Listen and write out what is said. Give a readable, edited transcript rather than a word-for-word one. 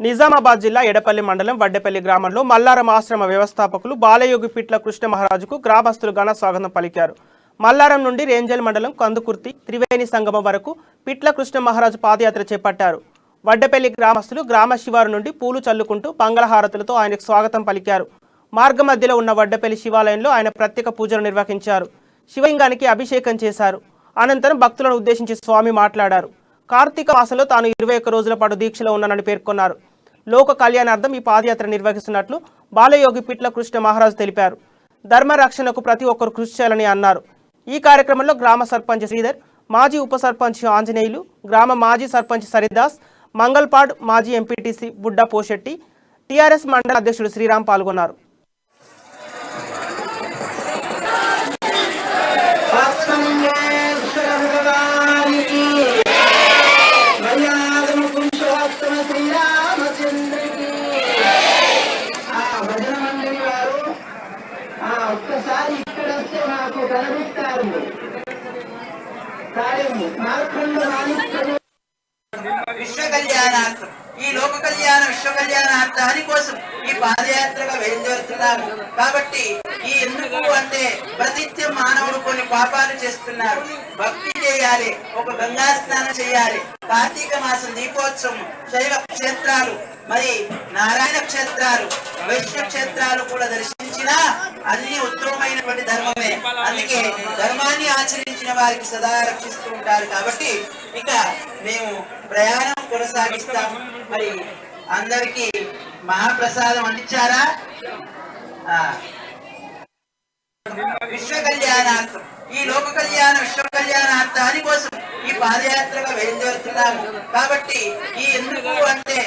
నిజామాబాద్ జిల్లా ఎడపల్లి మండలం వడ్డేపల్లి గ్రామంలో మల్లారం ఆశ్రమ వ్యవస్థాపకులు బాలయోగి పిట్ల కృష్ణ మహారాజుకు గ్రామస్తులు ఘన స్వాగతం పలికారు. మల్లారం నుండి రేంజల్ మండలం కందుకుర్తి త్రివేణి సంగమం వరకు పిట్ల కృష్ణ మహారాజు పాదయాత్ర చేపట్టారు. వడ్డేపల్లి గ్రామస్తులు గ్రామ శివారు నుండి పూలు చల్లుకుంటూ మంగళహారతులతో ఆయనకు స్వాగతం పలికారు. మార్గ మధ్యలో ఉన్న వడ్డేపల్లి శివాలయంలో ఆయన ప్రత్యేక పూజలు నిర్వహించారు. శివలింగానికి అభిషేకం చేశారు. అనంతరం భక్తులను ఉద్దేశించి స్వామి మాట్లాడారు. కార్తీక మాసంలో తాను 21 రోజుల పాటు దీక్షలో ఉన్నానని పేర్కొన్నారు. లోక కళ్యాణార్థం ఈ పాదయాత్ర నిర్వహిస్తున్నట్లు బాలయోగి పిట్ల కృష్ణ మహారాజు తెలిపారు. ధర్మ రక్షణకు ప్రతి ఒక్కరు కృషి చేయాలని అన్నారు. ఈ కార్యక్రమంలో గ్రామ సర్పంచ్ శ్రీధర్, మాజీ ఉప సర్పంచ్ ఆంజనేయులు, గ్రామ మాజీ సర్పంచ్ సరిదాస్, మంగల్పాడ్ మాజీ ఎంపీటీసీ బుడ్డా పోషెట్టి, టీఆర్ఎస్ మండల అధ్యక్షుడు శ్రీరామ్ పాల్గొన్నారు. ఒక్కసారి ఇక్కడ వస్తే నాకు కనిపిస్తారు. విశ్వ కళ్యాణార్థం, ఈ లోక కళ్యాణ విశ్వ కళ్యాణార్థాని కోసం ఈ పాదయాత్రగా బయలుదేరుతున్నాము. కాబట్టి ఈ ఎందుకు అంటే ప్రతిత్యం మానవుడు కొన్ని పాపాలు చేస్తున్నారు. భక్తి చేయాలి, ఒక గంగా స్నానం చేయాలి. కార్తీక మాసం దీపోత్సవం, శైవ క్షేత్రాలు, మరి నారాయణ క్షేత్రాలు, వైష్ణవ క్షేత్రాలు కూడా దర్శించినా అన్ని ఉత్తమమైనటువంటి ధర్మమే. అందుకే ధర్మాన్ని ఆచరించిన వారికి సదా రక్షిస్తూ ఉంటారు. కాబట్టి ఇక మేము ప్రయాణం కొనసాగిస్తాం. మరి అందరికీ మహాప్రసాదం అందించారా? విశ్వ కళ్యాణార్థం, ఈ లోక కళ్యాణ విశ్వ కళ్యాణార్థాని కోసం ఈ పాదయాత్రగా బయలుదేరుతున్నాము. కాబట్టి ఈ ఎందుకు అంటే